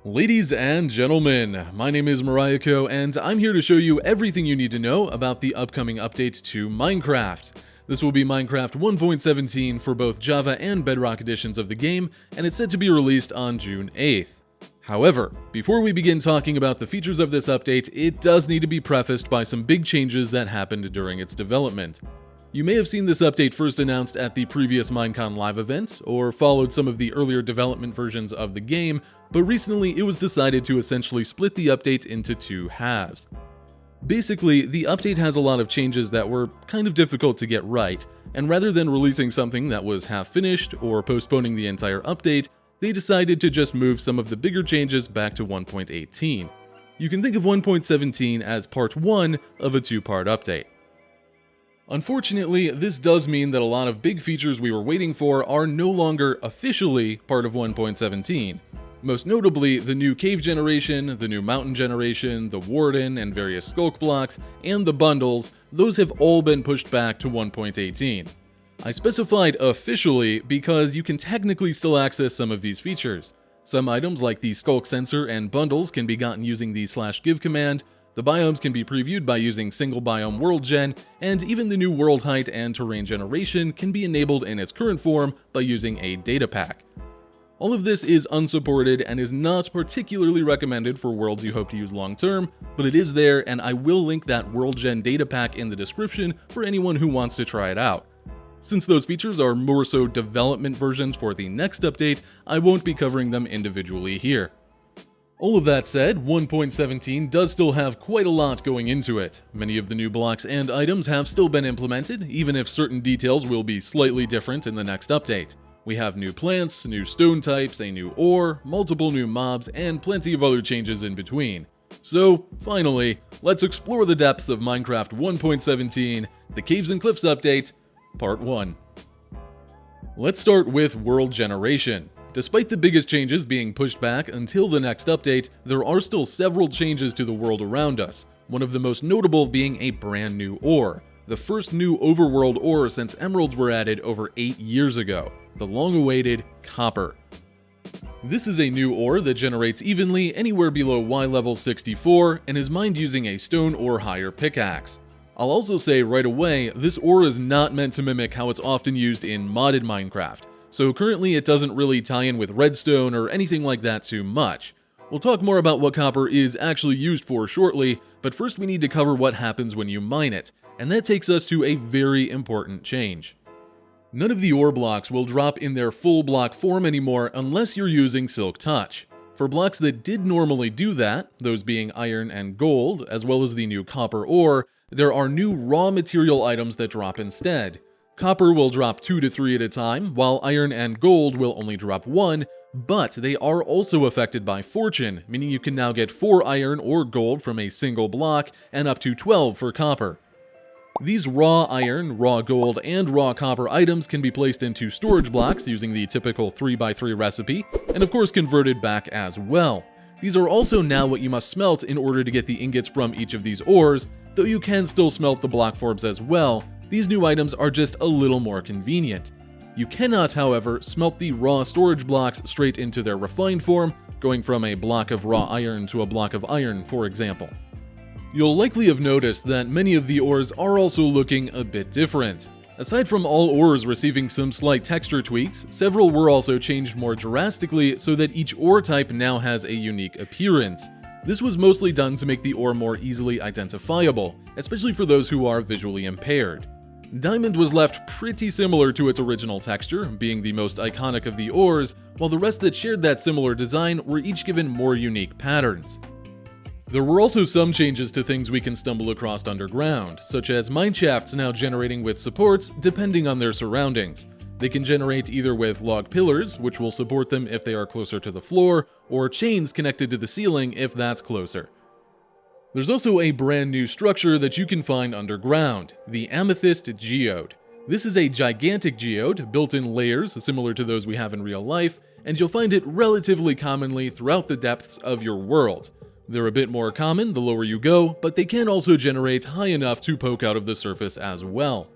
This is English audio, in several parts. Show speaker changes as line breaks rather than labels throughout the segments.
Ladies and gentlemen, my name is Mariako, and I'm here to show you everything you need to know about the upcoming update to Minecraft. This will be Minecraft 1.17 for both Java and Bedrock editions of the game, and it's set to be released on June 8th. However, before we begin talking about the features of this update, it does need to be prefaced by some big changes that happened during its development. You may have seen this update first announced at the previous Minecon Live event, or followed some of the earlier development versions of the game, but recently it was decided to essentially split the update into two halves. Basically, the update has a lot of changes that were kind of difficult to get right, and rather than releasing something that was half finished or postponing the entire update, they decided to just move some of the bigger changes back to 1.18. You can think of 1.17 as part 1 of a two-part update. Unfortunately, this does mean that a lot of big features we were waiting for are no longer officially part of 1.17. Most notably, the new cave generation, the new mountain generation, the warden and various sculk blocks, and the bundles, those have all been pushed back to 1.18. I specified officially because you can technically still access some of these features. Some items like the sculk sensor and bundles can be gotten using the /give command, the biomes can be previewed by using single biome world gen, and even the new world height and terrain generation can be enabled in its current form by using a data pack. All of this is unsupported and is not particularly recommended for worlds you hope to use long term, but it is there, and I will link that world gen data pack in the description for anyone who wants to try it out. Since those features are more so development versions for the next update, I won't be covering them individually here. All of that said, 1.17 does still have quite a lot going into it. Many of the new blocks and items have still been implemented, even if certain details will be slightly different in the next update. We have new plants, new stone types, a new ore, multiple new mobs, and plenty of other changes in between. So, finally, let's explore the depths of Minecraft 1.17, the Caves and Cliffs update, Part 1. Let's start with world generation. Despite the biggest changes being pushed back until the next update, there are still several changes to the world around us, one of the most notable being a brand new ore. The first new overworld ore since emeralds were added over 8 years ago, the long-awaited copper. This is a new ore that generates evenly anywhere below Y level 64 and is mined using a stone or higher pickaxe. I'll also say right away, this ore is not meant to mimic how it's often used in modded Minecraft, so currently it doesn't really tie in with redstone or anything like that too much. We'll talk more about what copper is actually used for shortly, but first we need to cover what happens when you mine it, and that takes us to a very important change. None of the ore blocks will drop in their full block form anymore unless you're using Silk Touch. For blocks that did normally do that, those being iron and gold, as well as the new copper ore, there are new raw material items that drop instead. Copper will drop 2 to 3 at a time, while iron and gold will only drop 1, but they are also affected by fortune, meaning you can now get 4 iron or gold from a single block, and up to 12 for copper. These raw iron, raw gold, and raw copper items can be placed into storage blocks using the typical 3x3 recipe, and of course converted back as well. These are also now what you must smelt in order to get the ingots from each of these ores, though you can still smelt the block forms as well. These new items are just a little more convenient. You cannot, however, smelt the raw storage blocks straight into their refined form, going from a block of raw iron to a block of iron, for example. You'll likely have noticed that many of the ores are also looking a bit different. Aside from all ores receiving some slight texture tweaks, several were also changed more drastically so that each ore type now has a unique appearance. This was mostly done to make the ore more easily identifiable, especially for those who are visually impaired. Diamond was left pretty similar to its original texture, being the most iconic of the ores, while the rest that shared that similar design were each given more unique patterns. There were also some changes to things we can stumble across underground, such as mineshafts now generating with supports depending on their surroundings. They can generate either with log pillars, which will support them if they are closer to the floor, or chains connected to the ceiling if that's closer. There's also a brand new structure that you can find underground, the Amethyst Geode. This is a gigantic geode built in layers similar to those we have in real life, and you'll find it relatively commonly throughout the depths of your world. They're a bit more common the lower you go, but they can also generate high enough to poke out of the surface as well.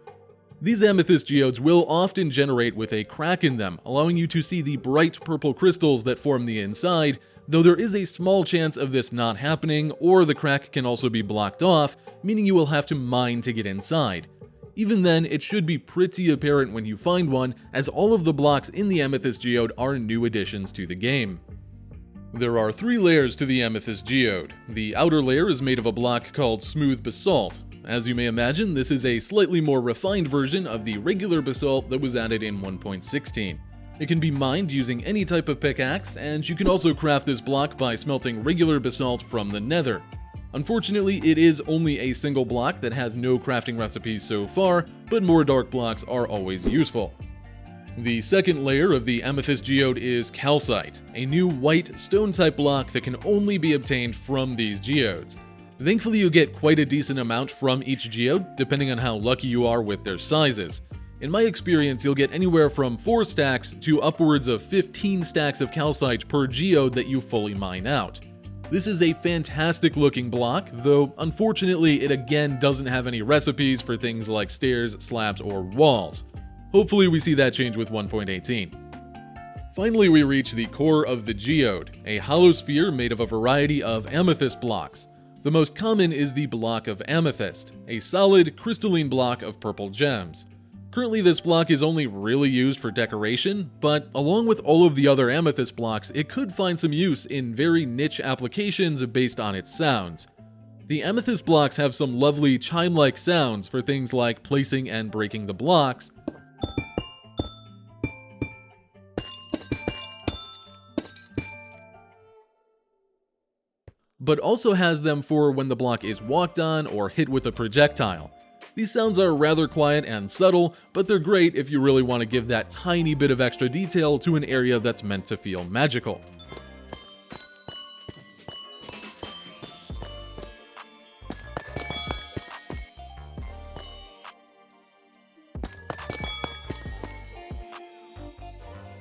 These Amethyst Geodes will often generate with a crack in them, allowing you to see the bright purple crystals that form the inside, though there is a small chance of this not happening, or the crack can also be blocked off, meaning you will have to mine to get inside. Even then, it should be pretty apparent when you find one, as all of the blocks in the Amethyst Geode are new additions to the game. There are 3 layers to the Amethyst Geode. The outer layer is made of a block called Smooth Basalt. As you may imagine, this is a slightly more refined version of the regular basalt that was added in 1.16. It can be mined using any type of pickaxe, and you can also craft this block by smelting regular basalt from the nether. Unfortunately, it is only a single block that has no crafting recipes so far, but more dark blocks are always useful. The second layer of the Amethyst Geode is Calcite, a new white stone-type block that can only be obtained from these geodes. Thankfully, you get quite a decent amount from each geode, depending on how lucky you are with their sizes. In my experience, you'll get anywhere from 4 stacks to upwards of 15 stacks of calcite per geode that you fully mine out. This is a fantastic looking block, though unfortunately it again doesn't have any recipes for things like stairs, slabs, or walls. Hopefully we see that change with 1.18. Finally, we reach the core of the geode, a hollow sphere made of a variety of amethyst blocks. The most common is the block of amethyst, a solid, crystalline block of purple gems. Currently, this block is only really used for decoration, but along with all of the other amethyst blocks, it could find some use in very niche applications based on its sounds. The amethyst blocks have some lovely chime-like sounds for things like placing and breaking the blocks, but also has them for when the block is walked on or hit with a projectile. These sounds are rather quiet and subtle, but they're great if you really want to give that tiny bit of extra detail to an area that's meant to feel magical.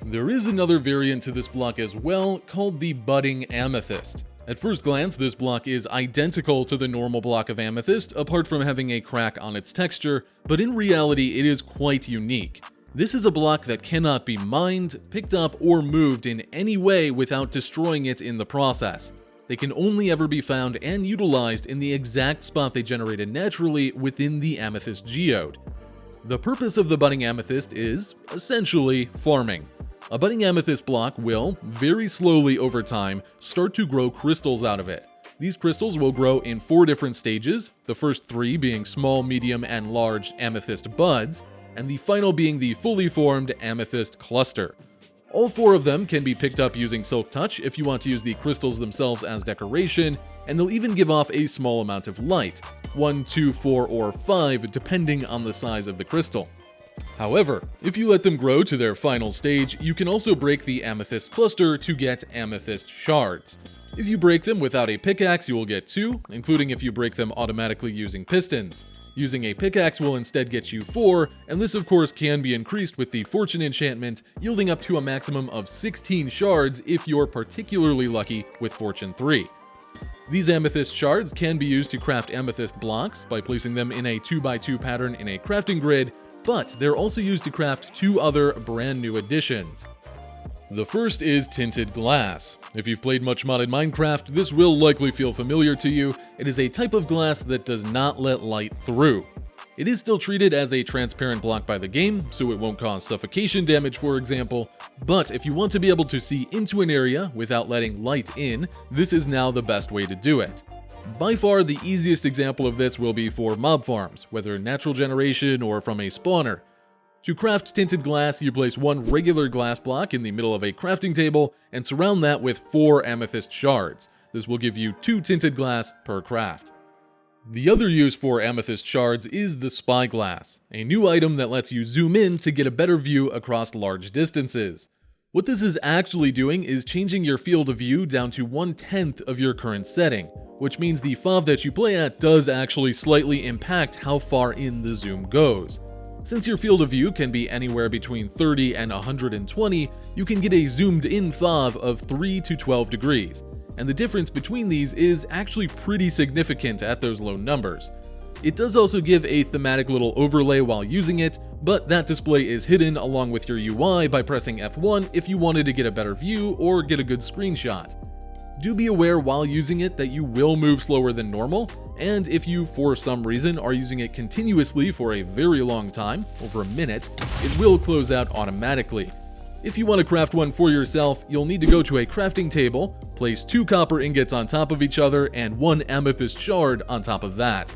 There is another variant to this block as well, called the Budding Amethyst. At first glance, this block is identical to the normal block of amethyst, apart from having a crack on its texture, but in reality it is quite unique. This is a block that cannot be mined, picked up, or moved in any way without destroying it in the process. They can only ever be found and utilized in the exact spot they generated naturally within the Amethyst Geode. The purpose of the Budding Amethyst is, essentially, farming. A budding amethyst block will, very slowly over time, start to grow crystals out of it. These crystals will grow in 4 different stages, the first 3 being small, medium, and large amethyst buds, and the final being the fully formed amethyst cluster. All 4 of them can be picked up using Silk Touch if you want to use the crystals themselves as decoration, and they'll even give off a small amount of light, 1, 2, 4, or 5 depending on the size of the crystal. However, if you let them grow to their final stage, you can also break the amethyst cluster to get amethyst shards. If you break them without a pickaxe, you will get 2, including if you break them automatically using pistons. Using a pickaxe will instead get you 4, and this of course can be increased with the fortune enchantment, yielding up to a maximum of 16 shards if you're particularly lucky with fortune 3. These amethyst shards can be used to craft amethyst blocks by placing them in a 2x2 pattern in a crafting grid, but they're also used to craft 2 other brand new additions. The first is Tinted Glass. If you've played much modded Minecraft, this will likely feel familiar to you. It is a type of glass that does not let light through. It is still treated as a transparent block by the game, so it won't cause suffocation damage, for example, but if you want to be able to see into an area without letting light in, this is now the best way to do it. By far, the easiest example of this will be for mob farms, whether natural generation or from a spawner. To craft tinted glass, you place 1 regular glass block in the middle of a crafting table and surround that with 4 amethyst shards. This will give you 2 tinted glass per craft. The other use for amethyst shards is the Spyglass, a new item that lets you zoom in to get a better view across large distances. What this is actually doing is changing your field of view down to 1/10 of your current setting, which means the FOV that you play at does actually slightly impact how far in the zoom goes. Since your field of view can be anywhere between 30 and 120, you can get a zoomed in FOV of 3 to 12 degrees, and the difference between these is actually pretty significant at those low numbers. It does also give a thematic little overlay while using it, but that display is hidden along with your UI by pressing F1 if you wanted to get a better view or get a good screenshot. Do be aware while using it that you will move slower than normal, and if you for some reason are using it continuously for a very long time, over a minute, it will close out automatically. If you want to craft one for yourself, you'll need to go to a crafting table, place 2 copper ingots on top of each other, and 1 amethyst shard on top of that.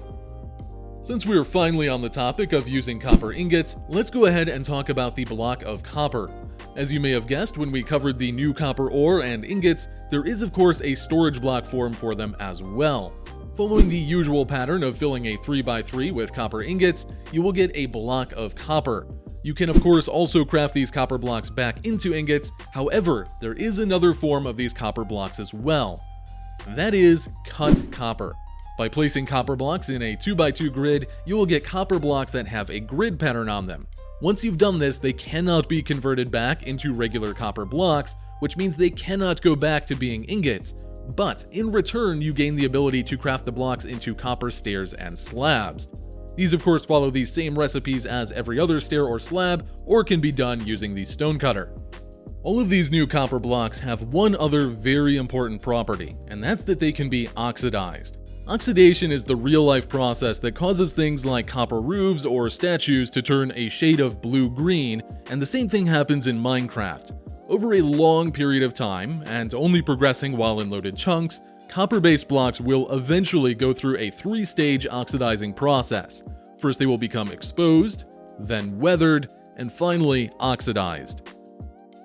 Since we're finally on the topic of using copper ingots, let's go ahead and talk about the block of copper. As you may have guessed when we covered the new copper ore and ingots, there is of course a storage block form for them as well. Following the usual pattern of filling a 3x3 with copper ingots, you will get a block of copper. You can of course also craft these copper blocks back into ingots, however, there is another form of these copper blocks as well. That is cut copper. By placing copper blocks in a 2x2 grid, you will get copper blocks that have a grid pattern on them. Once you've done this, they cannot be converted back into regular copper blocks, which means they cannot go back to being ingots. But in return, you gain the ability to craft the blocks into copper stairs and slabs. These of course follow the same recipes as every other stair or slab, or can be done using the stone cutter. All of these new copper blocks have one other very important property, and that's that they can be oxidized. Oxidation is the real-life process that causes things like copper roofs or statues to turn a shade of blue-green, and the same thing happens in Minecraft. Over a long period of time, and only progressing while in loaded chunks, copper-based blocks will eventually go through a 3-stage oxidizing process. First they will become exposed, then weathered, and finally oxidized.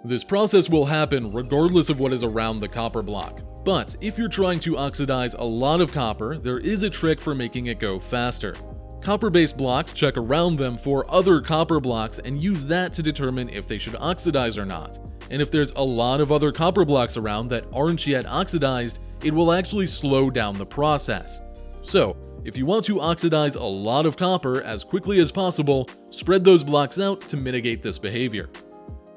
This process will happen regardless of what is around the copper block. But if you're trying to oxidize a lot of copper, there is a trick for making it go faster. Copper-based blocks check around them for other copper blocks and use that to determine if they should oxidize or not. And if there's a lot of other copper blocks around that aren't yet oxidized, it will actually slow down the process. So, if you want to oxidize a lot of copper as quickly as possible, spread those blocks out to mitigate this behavior.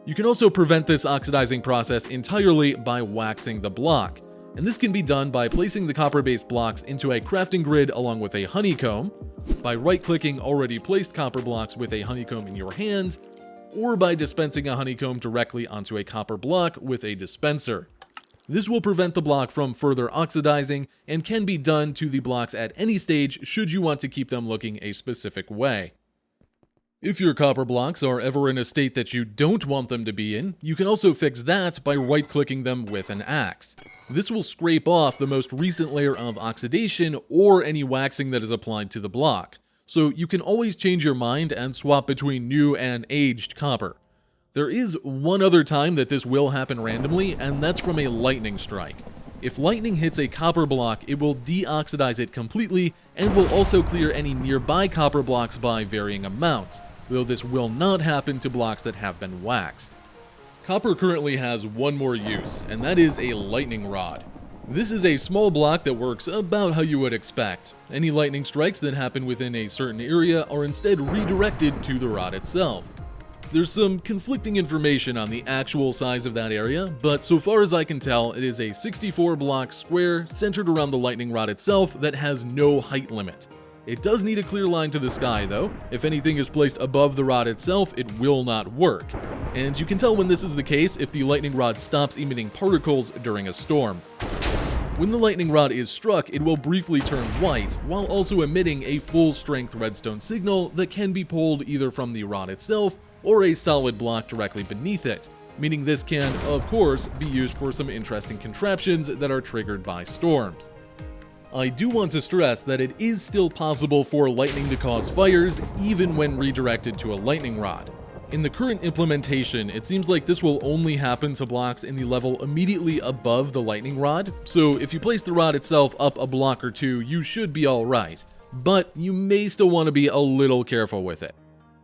You can also prevent this oxidizing process entirely by waxing the block. And this can be done by placing the copper-based blocks into a crafting grid along with a honeycomb, by right-clicking already placed copper blocks with a honeycomb in your hands, or by dispensing a honeycomb directly onto a copper block with a dispenser. This will prevent the block from further oxidizing and can be done to the blocks at any stage should you want to keep them looking a specific way. If your copper blocks are ever in a state that you don't want them to be in, you can also fix that by right-clicking them with an axe. This will scrape off the most recent layer of oxidation or any waxing that is applied to the block, so you can always change your mind and swap between new and aged copper. There is one other time that this will happen randomly, and that's from a lightning strike. If lightning hits a copper block, it will deoxidize it completely and will also clear any nearby copper blocks by varying amounts, though this will not happen to blocks that have been waxed. Copper currently has one more use, and that is a lightning rod. This is a small block that works about how you would expect. Any lightning strikes that happen within a certain area are instead redirected to the rod itself. There's some conflicting information on the actual size of that area, but so far as I can tell, it is a 64 block square centered around the lightning rod itself that has no height limit. It does need a clear line to the sky though. If anything is placed above the rod itself, it will not work. And you can tell when this is the case if the lightning rod stops emitting particles during a storm. When the lightning rod is struck, it will briefly turn white, while also emitting a full-strength redstone signal that can be pulled either from the rod itself or a solid block directly beneath it, meaning this can, of course, be used for some interesting contraptions that are triggered by storms. I do want to stress that it is still possible for lightning to cause fires even when redirected to a lightning rod. In the current implementation, it seems like this will only happen to blocks in the level immediately above the lightning rod, so if you place the rod itself up a block or two, you should be alright, but you may still want to be a little careful with it.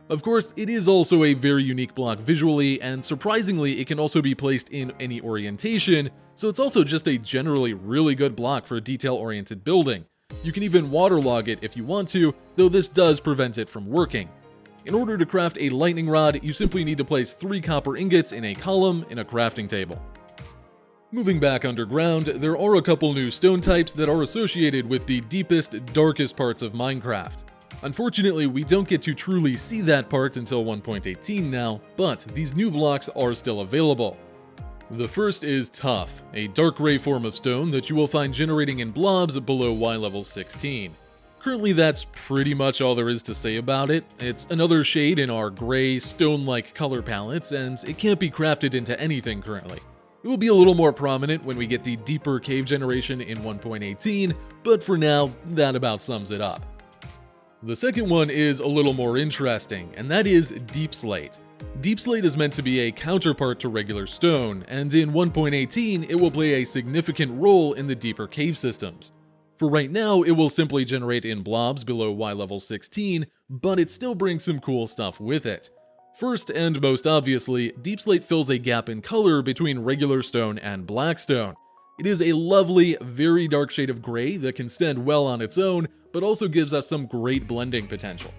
Of course, it is also a very unique block visually, and surprisingly, it can also be placed in any orientation, so it's also just a generally really good block for detail-oriented building. You can even waterlog it if you want to, though this does prevent it from working. In order to craft a lightning rod, you simply need to place 3 copper ingots in a column in a crafting table. Moving back underground, there are a couple new stone types that are associated with the deepest, darkest parts of Minecraft. Unfortunately, we don't get to truly see that part until 1.18 now, but these new blocks are still available. The first is Tuff, a dark gray form of stone that you will find generating in blobs below Y level 16. Currently, that's pretty much all there is to say about it. It's another shade in our gray, stone-like color palettes, and it can't be crafted into anything currently. It will be a little more prominent when we get the deeper cave generation in 1.18, but for now, that about sums it up. The second one is a little more interesting, and that is Deepslate. Deepslate is meant to be a counterpart to regular stone, and in 1.18 it will play a significant role in the deeper cave systems. For right now, it will simply generate in blobs below Y level 16, but it still brings some cool stuff with it. First and most obviously, Deepslate fills a gap in color between regular stone and black stone. It is a lovely, very dark shade of gray that can stand well on its own, but also gives us some great blending potential.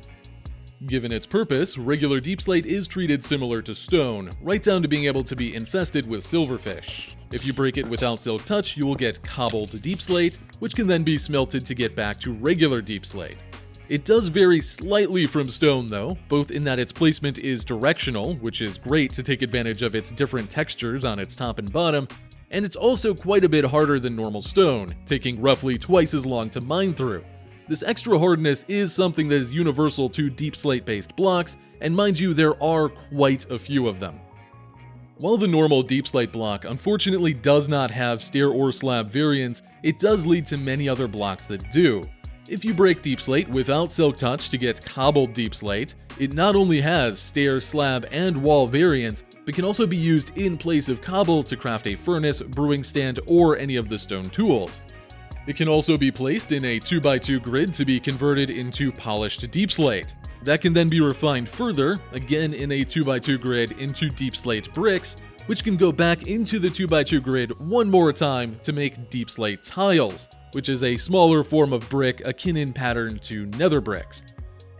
Given its purpose, regular Deepslate is treated similar to stone, right down to being able to be infested with silverfish. If you break it without Silk Touch, you will get cobbled Deepslate, which can then be smelted to get back to regular Deepslate. It does vary slightly from stone though, both in that its placement is directional, which is great to take advantage of its different textures on its top and bottom, and it's also quite a bit harder than normal stone, taking roughly twice as long to mine through. This extra hardness is something that is universal to Deepslate-based blocks, and mind you, there are quite a few of them. While the normal Deepslate block unfortunately does not have stair or slab variants, it does lead to many other blocks that do. If you break Deepslate without Silk Touch to get cobbled Deepslate, it not only has stair, slab, and wall variants, but can also be used in place of cobble to craft a furnace, brewing stand, or any of the stone tools. It can also be placed in a 2x2 grid to be converted into polished Deepslate. That can then be refined further, again in a 2x2 grid, into Deepslate bricks, which can go back into the 2x2 grid one more time to make Deepslate tiles, which is a smaller form of brick akin in pattern to nether bricks.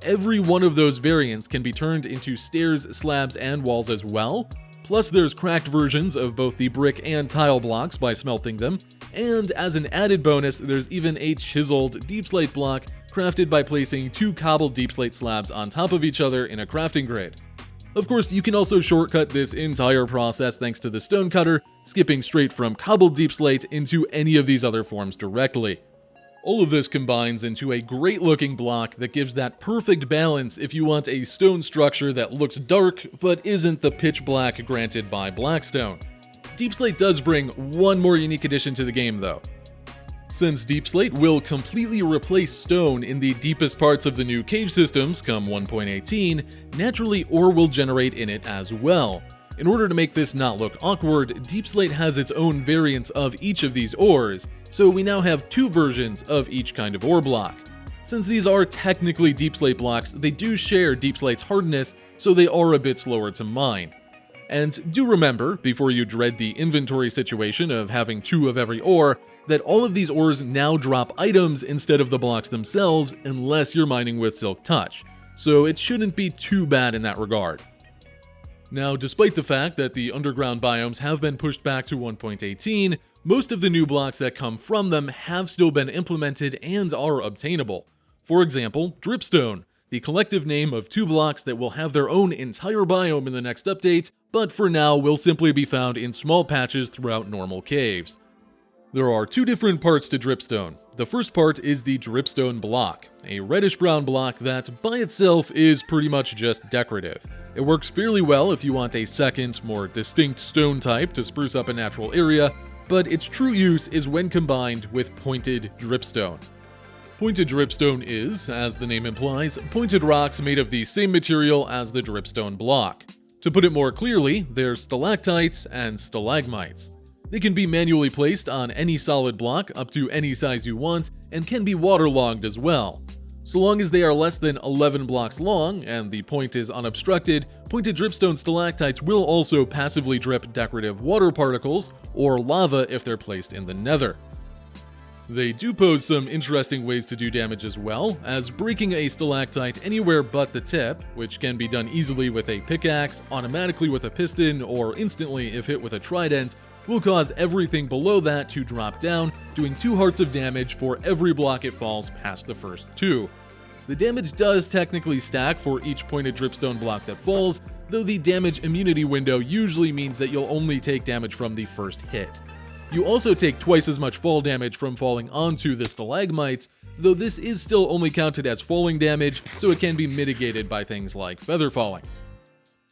Every one of those variants can be turned into stairs, slabs, and walls as well. Plus there's cracked versions of both the brick and tile blocks by smelting them, and as an added bonus, there's even a chiseled Deepslate block crafted by placing 2 cobbled Deepslate slabs on top of each other in a crafting grid. Of course, you can also shortcut this entire process thanks to the stone cutter, skipping straight from cobbled Deepslate into any of these other forms directly. All of this combines into a great looking block that gives that perfect balance if you want a stone structure that looks dark but isn't the pitch black granted by Blackstone. Deepslate does bring one more unique addition to the game though. Since Deepslate will completely replace stone in the deepest parts of the new cave systems come 1.18, naturally ore will generate in it as well. In order to make this not look awkward, Deepslate has its own variants of each of these ores, so we now have 2 versions of each kind of ore block. Since these are technically Deepslate blocks, they do share Deepslate's hardness, so they are a bit slower to mine. And do remember, before you dread the inventory situation of having 2 of every ore, that all of these ores now drop items instead of the blocks themselves unless you're mining with Silk Touch, so it shouldn't be too bad in that regard. Now, despite the fact that the underground biomes have been pushed back to 1.18, most of the new blocks that come from them have still been implemented and are obtainable. For example, Dripstone, the collective name of 2 blocks that will have their own entire biome in the next update, but for now will simply be found in small patches throughout normal caves. There are 2 different parts to Dripstone. The first part is the Dripstone block, a reddish-brown block that by itself is pretty much just decorative. It works fairly well if you want a second, more distinct stone type to spruce up a natural area, but its true use is when combined with pointed dripstone. Pointed dripstone is, as the name implies, pointed rocks made of the same material as the dripstone block. To put it more clearly, they're stalactites and stalagmites. They can be manually placed on any solid block up to any size you want, and can be waterlogged as well. So long as they are less than 11 blocks long, and the point is unobstructed, pointed dripstone stalactites will also passively drip decorative water particles, or lava if they're placed in the nether. They do pose some interesting ways to do damage as well, as breaking a stalactite anywhere but the tip, which can be done easily with a pickaxe, automatically with a piston, or instantly if hit with a trident, will cause everything below that to drop down, doing 2 hearts of damage for every block it falls past the first 2. The damage does technically stack for each pointed dripstone block that falls, though the damage immunity window usually means that you'll only take damage from the first hit. You also take twice as much fall damage from falling onto the stalagmites, though this is still only counted as falling damage, so it can be mitigated by things like feather falling.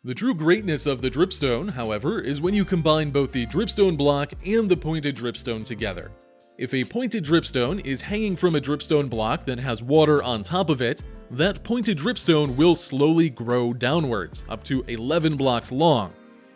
The true greatness of the dripstone, however, is when you combine both the dripstone block and the pointed dripstone together. If a pointed dripstone is hanging from a dripstone block that has water on top of it, that pointed dripstone will slowly grow downwards, up to 11 blocks long.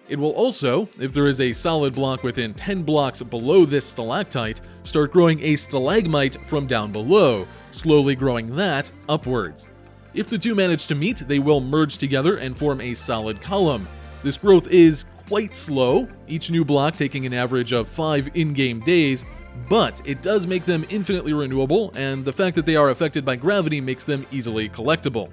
It will also, if there is a solid block within 10 blocks below this stalactite, start growing a stalagmite from down below, slowly growing that upwards. If the two manage to meet, they will merge together and form a solid column. This growth is quite slow, each new block taking an average of 5 in-game days, but it does make them infinitely renewable, and the fact that they are affected by gravity makes them easily collectible.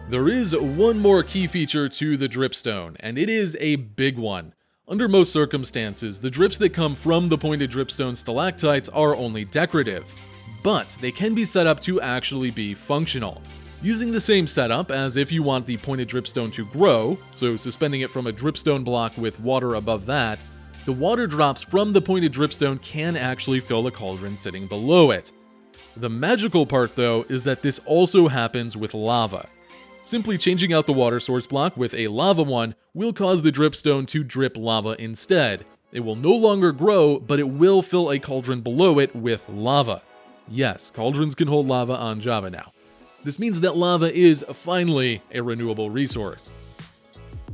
There is one more key feature to the dripstone, and it is a big one. Under most circumstances, the drips that come from the pointed dripstone stalactites are only decorative, but they can be set up to actually be functional. Using the same setup as if you want the pointed dripstone to grow, so suspending it from a dripstone block with water above that, the water drops from the pointed dripstone can actually fill the cauldron sitting below it. The magical part, though, is that this also happens with lava. Simply changing out the water source block with a lava one will cause the dripstone to drip lava instead. It will no longer grow, but it will fill a cauldron below it with lava. Yes, cauldrons can hold lava on Java now. This means that lava is finally a renewable resource.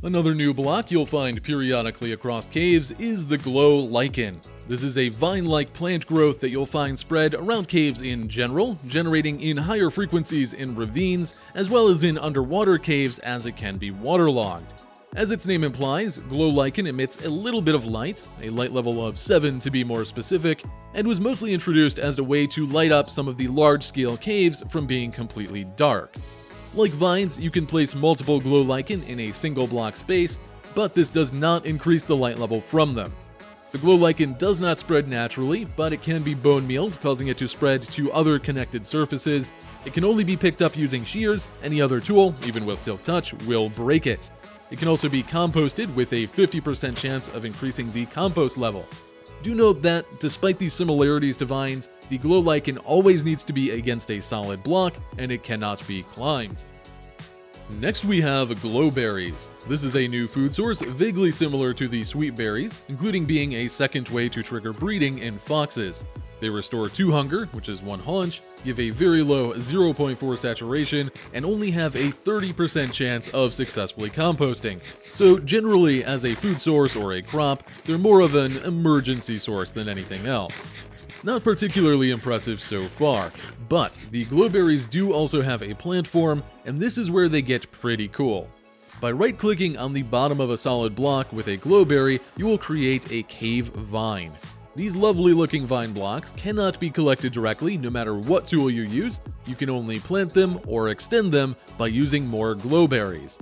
Another new block you'll find periodically across caves is the glow lichen. This is a vine-like plant growth that you'll find spread around caves in general, generating in higher frequencies in ravines, as well as in underwater caves as it can be waterlogged. As its name implies, glow lichen emits a little bit of light, a light level of 7 to be more specific, and was mostly introduced as a way to light up some of the large-scale caves from being completely dark. Like vines, you can place multiple glow lichen in a single block space, but this does not increase the light level from them. The glow lichen does not spread naturally, but it can be bone mealed, causing it to spread to other connected surfaces. It can only be picked up using shears. Any other tool, even with Silk Touch, will break it. It can also be composted with a 50% chance of increasing the compost level. Do note that, despite these similarities to vines, the glow lichen always needs to be against a solid block, and it cannot be climbed. Next we have glowberries. This is a new food source vaguely similar to the sweet berries, including being a second way to trigger breeding in foxes. They restore 2 hunger, which is 1 haunch, give a very low 0.4 saturation, and only have a 30% chance of successfully composting. So generally, as a food source or a crop, they're more of an emergency source than anything else. Not particularly impressive so far, but the glowberries do also have a plant form, and this is where they get pretty cool. By right-clicking on the bottom of a solid block with a glowberry, you will create a cave vine. These lovely-looking vine blocks cannot be collected directly no matter what tool you use. You can only plant them or extend them by using more glowberries.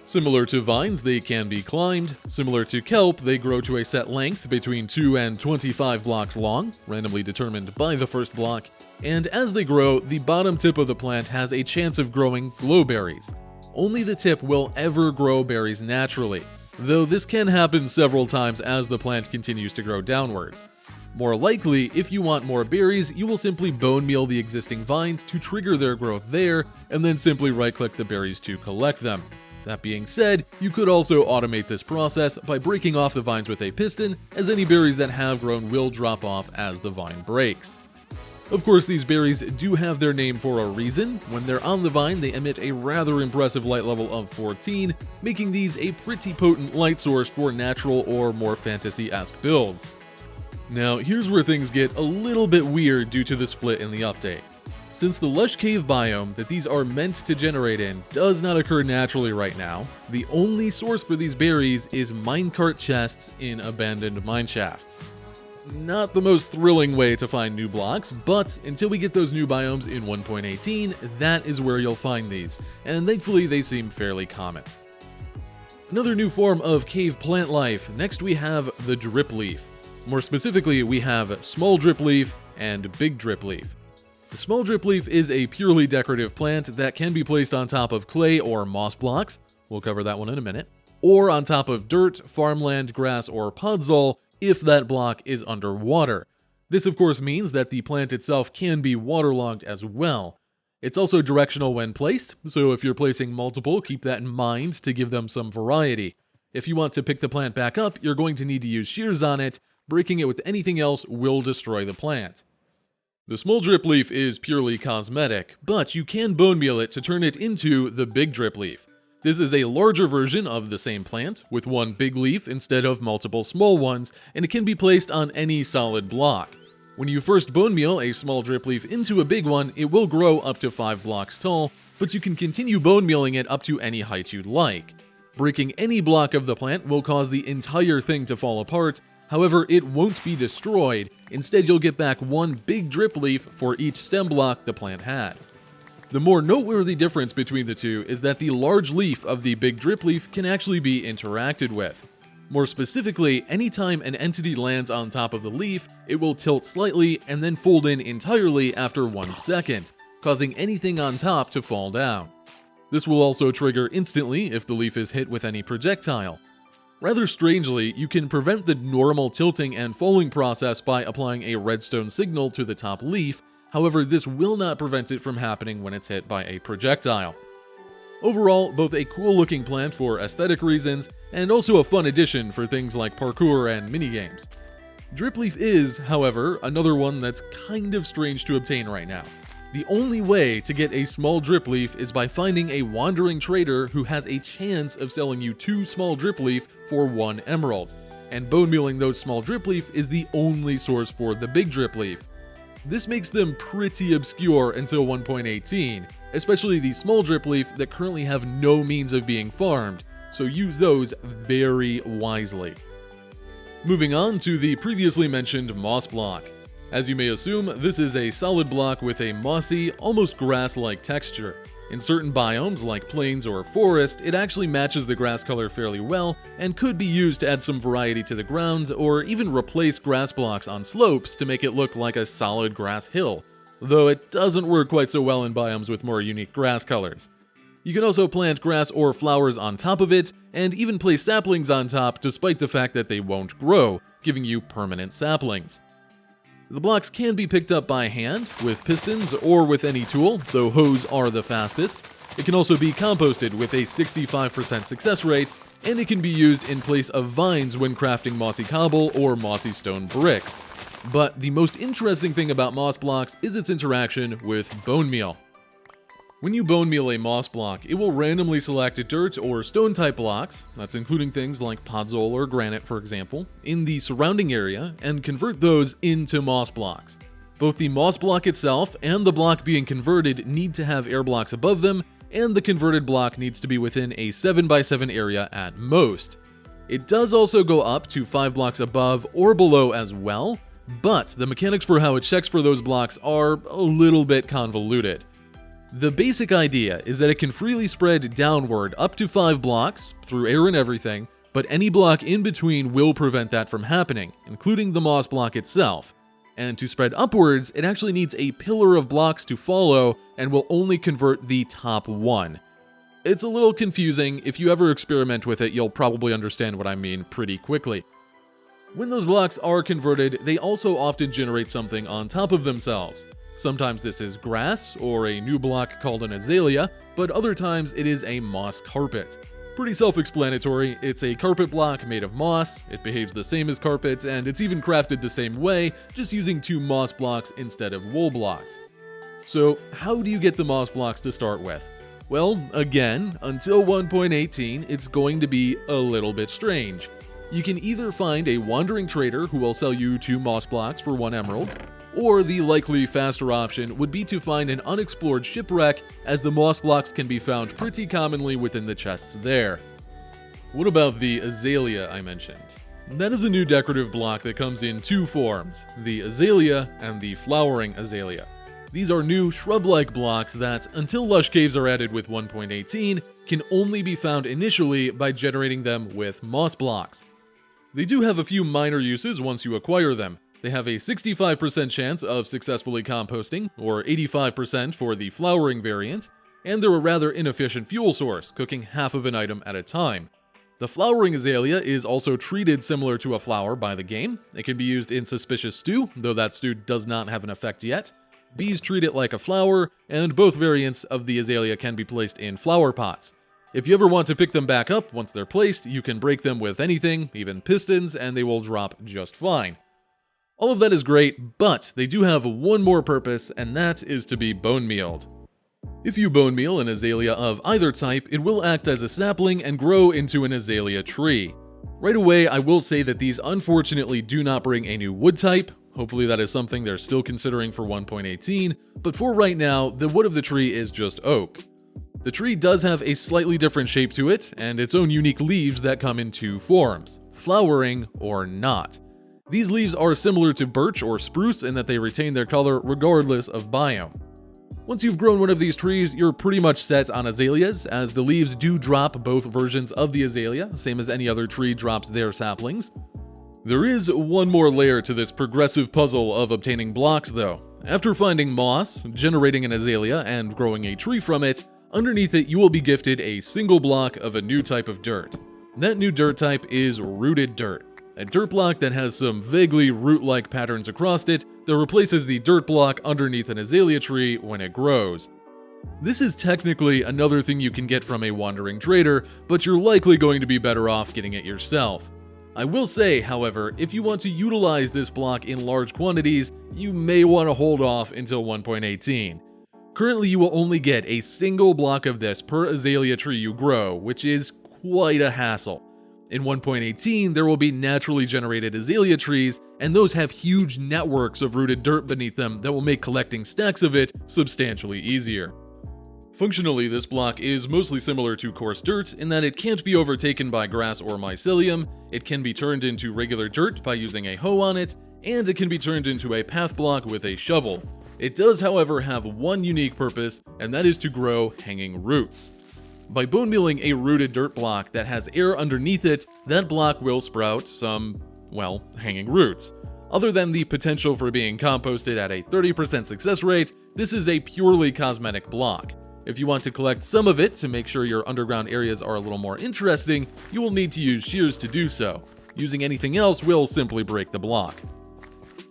Similar to vines, they can be climbed. Similar to kelp, they grow to a set length between 2 and 25 blocks long, randomly determined by the first block. And as they grow, the bottom tip of the plant has a chance of growing glowberries. Only the tip will ever grow berries naturally, though this can happen several times as the plant continues to grow downwards. More likely, if you want more berries, you will simply bone meal the existing vines to trigger their growth there, and then simply right-click the berries to collect them. That being said, you could also automate this process by breaking off the vines with a piston, as any berries that have grown will drop off as the vine breaks. Of course, these berries do have their name for a reason. When they're on the vine, they emit a rather impressive light level of 14, making these a pretty potent light source for natural or more fantasy-esque builds. Now, here's where things get a little bit weird due to the split in the update. Since the lush cave biome that these are meant to generate in does not occur naturally right now, the only source for these berries is minecart chests in abandoned mineshafts. Not the most thrilling way to find new blocks, but until we get those new biomes in 1.18, that is where you'll find these, and thankfully they seem fairly common. Another new form of cave plant life. Next we have the Dripleaf. More specifically, we have small Dripleaf and big Dripleaf. The small dripleaf is a purely decorative plant that can be placed on top of clay or moss blocks, we'll cover that one in a minute, or on top of dirt, farmland, grass, or podzol if that block is underwater. This of course means that the plant itself can be waterlogged as well. It's also directional when placed, so if you're placing multiple, keep that in mind to give them some variety. If you want to pick the plant back up, you're going to need to use shears on it. Breaking it with anything else will destroy the plant. The small dripleaf is purely cosmetic, but you can bone meal it to turn it into the big dripleaf. This is a larger version of the same plant, with one big leaf instead of multiple small ones, and it can be placed on any solid block. When you first bone meal a small dripleaf into a big one, it will grow up to 5 blocks tall, but you can continue bone mealing it up to any height you'd like. Breaking any block of the plant will cause the entire thing to fall apart, however it won't be destroyed, instead you'll get back one big dripleaf for each stem block the plant had. The more noteworthy difference between the two is that the large leaf of the big dripleaf can actually be interacted with. More specifically, anytime an entity lands on top of the leaf, it will tilt slightly and then fold in entirely after 1 second, causing anything on top to fall down. This will also trigger instantly if the leaf is hit with any projectile. Rather strangely, you can prevent the normal tilting and falling process by applying a redstone signal to the top leaf, however this will not prevent it from happening when it's hit by a projectile. Overall, both a cool looking plant for aesthetic reasons, and also a fun addition for things like parkour and minigames. Dripleaf is, however, another one that's kind of strange to obtain right now. The only way to get a small dripleaf is by finding a wandering trader who has a chance of selling you 2 small dripleaf for 1 emerald, and bone mealing those small dripleaf is the only source for the big dripleaf. This makes them pretty obscure until 1.18, especially the small dripleaf that currently have no means of being farmed, so use those very wisely. Moving on to the previously mentioned moss block. As you may assume, this is a solid block with a mossy, almost grass-like texture. In certain biomes like plains or forest, it actually matches the grass color fairly well and could be used to add some variety to the ground or even replace grass blocks on slopes to make it look like a solid grass hill, though it doesn't work quite so well in biomes with more unique grass colors. You can also plant grass or flowers on top of it, and even place saplings on top despite the fact that they won't grow, giving you permanent saplings. The blocks can be picked up by hand, with pistons, or with any tool, though hoes are the fastest. It can also be composted with a 65% success rate, and it can be used in place of vines when crafting mossy cobble or mossy stone bricks. But the most interesting thing about moss blocks is its interaction with bone meal. When you bone meal a moss block, it will randomly select dirt or stone type blocks, that's including things like podzol or granite for example, in the surrounding area and convert those into moss blocks. Both the moss block itself and the block being converted need to have air blocks above them, and the converted block needs to be within a 7x7 area at most. It does also go up to 5 blocks above or below as well, but the mechanics for how it checks for those blocks are a little bit convoluted. The basic idea is that it can freely spread downward up to 5 blocks, through air and everything, but any block in between will prevent that from happening, including the moss block itself. And to spread upwards, it actually needs a pillar of blocks to follow and will only convert the top one. It's a little confusing. If you ever experiment with it, you'll probably understand what I mean pretty quickly. When those blocks are converted, they also often generate something on top of themselves. Sometimes this is grass, or a new block called an azalea, but other times it is a moss carpet. Pretty self-explanatory, it's a carpet block made of moss, it behaves the same as carpet, and it's even crafted the same way, just using 2 moss blocks instead of wool blocks. So how do you get the moss blocks to start with? Well, again, until 1.18, it's going to be a little bit strange. You can either find a wandering trader who will sell you 2 moss blocks for 1 emerald, or the likely faster option would be to find an unexplored shipwreck, as the moss blocks can be found pretty commonly within the chests there. What about the azalea I mentioned? That is a new decorative block that comes in 2 forms, the azalea and the flowering azalea. These are new shrub-like blocks that, until lush caves are added with 1.18, can only be found initially by generating them with moss blocks. They do have a few minor uses once you acquire them. They have a 65% chance of successfully composting, or 85% for the flowering variant, and they're a rather inefficient fuel source, cooking half of an item at a time. The flowering azalea is also treated similar to a flower by the game. It can be used in Suspicious Stew, though that stew does not have an effect yet. Bees treat it like a flower, and both variants of the azalea can be placed in flower pots. If you ever want to pick them back up once they're placed, you can break them with anything, even pistons, and they will drop just fine. All of that is great, but they do have one more purpose, and that is to be bone mealed. If you bone meal an azalea of either type, it will act as a sapling and grow into an azalea tree. Right away, I will say that these unfortunately do not bring a new wood type. Hopefully that is something they're still considering for 1.18, but for right now, the wood of the tree is just oak. The tree does have a slightly different shape to it, and its own unique leaves that come in two forms, flowering or not. These leaves are similar to birch or spruce in that they retain their color regardless of biome. Once you've grown one of these trees, you're pretty much set on azaleas, as the leaves do drop both versions of the azalea, same as any other tree drops their saplings. There is one more layer to this progressive puzzle of obtaining blocks though. After finding moss, generating an azalea, and growing a tree from it, underneath it you will be gifted a single block of a new type of dirt. That new dirt type is rooted dirt. A dirt block that has some vaguely root-like patterns across it that replaces the dirt block underneath an azalea tree when it grows. This is technically another thing you can get from a wandering trader, but you're likely going to be better off getting it yourself. I will say, however, if you want to utilize this block in large quantities, you may want to hold off until 1.18. Currently, you will only get a single block of this per azalea tree you grow, which is quite a hassle. In 1.18, there will be naturally generated azalea trees, and those have huge networks of rooted dirt beneath them that will make collecting stacks of it substantially easier. Functionally, this block is mostly similar to coarse dirt in that it can't be overtaken by grass or mycelium, it can be turned into regular dirt by using a hoe on it, and it can be turned into a path block with a shovel. It does, however, have one unique purpose, and that is to grow hanging roots. By bone mealing a rooted dirt block that has air underneath it, that block will sprout some, well, hanging roots. Other than the potential for being composted at a 30% success rate, this is a purely cosmetic block. If you want to collect some of it to make sure your underground areas are a little more interesting, you will need to use shears to do so. Using anything else will simply break the block.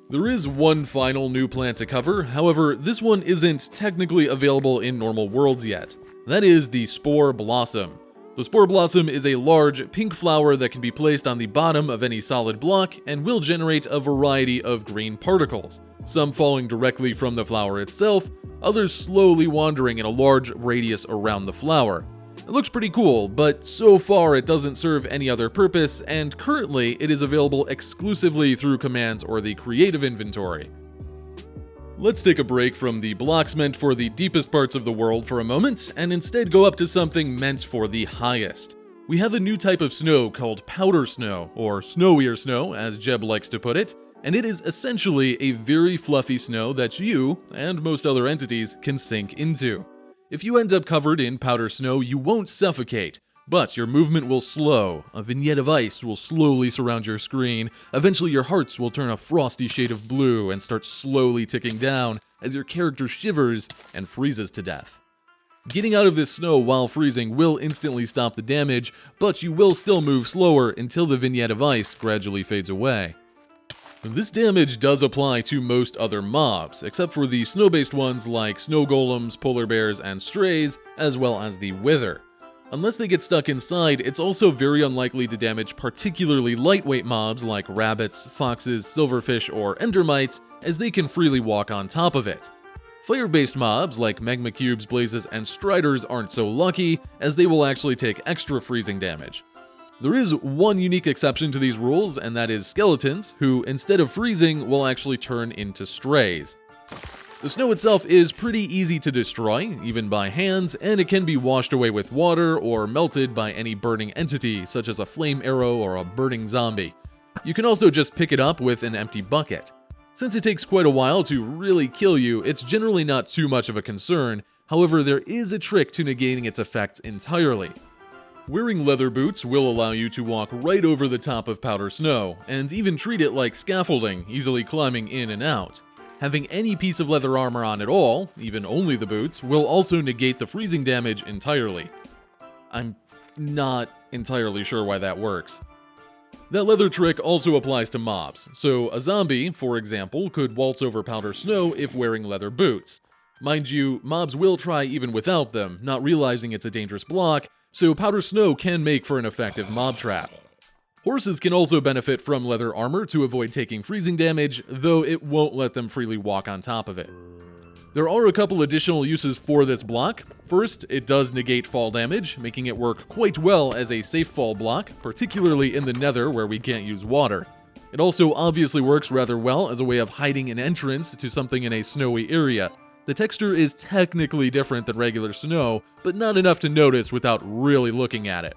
There is one final new plant to cover, however, this one isn't technically available in normal worlds yet. That is the Spore Blossom. The Spore Blossom is a large pink flower that can be placed on the bottom of any solid block and will generate a variety of green particles, some falling directly from the flower itself, others slowly wandering in a large radius around the flower. It looks pretty cool, but so far it doesn't serve any other purpose, and currently it is available exclusively through commands or the creative inventory. Let's take a break from the blocks meant for the deepest parts of the world for a moment, and instead go up to something meant for the highest. We have a new type of snow called powder snow, or snowier snow as Jeb likes to put it, and it is essentially a very fluffy snow that you, and most other entities, can sink into. If you end up covered in powder snow, you won't suffocate, but your movement will slow, a vignette of ice will slowly surround your screen, eventually your hearts will turn a frosty shade of blue and start slowly ticking down as your character shivers and freezes to death. Getting out of this snow while freezing will instantly stop the damage, but you will still move slower until the vignette of ice gradually fades away. This damage does apply to most other mobs, except for the snow-based ones like snow golems, polar bears, and strays, as well as the wither. Unless they get stuck inside, it's also very unlikely to damage particularly lightweight mobs like rabbits, foxes, silverfish, or endermites, as they can freely walk on top of it. Fire-based mobs like magma cubes, blazes, and striders aren't so lucky, as they will actually take extra freezing damage. There is one unique exception to these rules, and that is skeletons, who instead of freezing will actually turn into strays. The snow itself is pretty easy to destroy, even by hands, and it can be washed away with water or melted by any burning entity, such as a flame arrow or a burning zombie. You can also just pick it up with an empty bucket. Since it takes quite a while to really kill you, it's generally not too much of a concern, however there is a trick to negating its effects entirely. Wearing leather boots will allow you to walk right over the top of powder snow, and even treat it like scaffolding, easily climbing in and out. Having any piece of leather armor on at all, even only the boots, will also negate the freezing damage entirely. I'm not entirely sure why that works. That leather trick also applies to mobs, so a zombie, for example, could waltz over powder snow if wearing leather boots. Mind you, mobs will try even without them, not realizing it's a dangerous block, so powder snow can make for an effective mob trap. Horses can also benefit from leather armor to avoid taking freezing damage, though it won't let them freely walk on top of it. There are a couple additional uses for this block. First, it does negate fall damage, making it work quite well as a safe fall block, particularly in the Nether where we can't use water. It also obviously works rather well as a way of hiding an entrance to something in a snowy area. The texture is technically different than regular snow, but not enough to notice without really looking at it.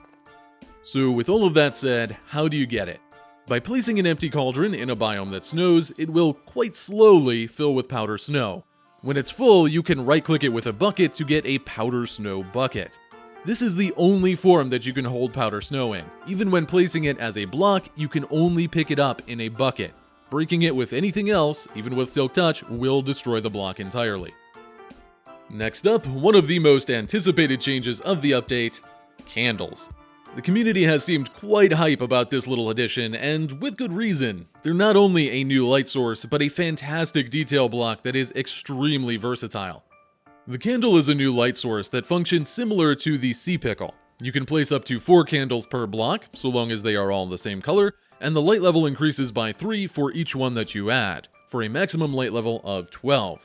So with all of that said, how do you get it? By placing an empty cauldron in a biome that snows, it will quite slowly fill with powder snow. When it's full, you can right-click it with a bucket to get a powder snow bucket. This is the only form that you can hold powder snow in. Even when placing it as a block, you can only pick it up in a bucket. Breaking it with anything else, even with Silk Touch, will destroy the block entirely. Next up, one of the most anticipated changes of the update, candles. The community has seemed quite hype about this little addition, and with good reason. They're not only a new light source, but a fantastic detail block that is extremely versatile. The candle is a new light source that functions similar to the sea pickle. You can place up to 4 candles per block, so long as they are all the same color, and the light level increases by 3 for each one that you add, for a maximum light level of 12.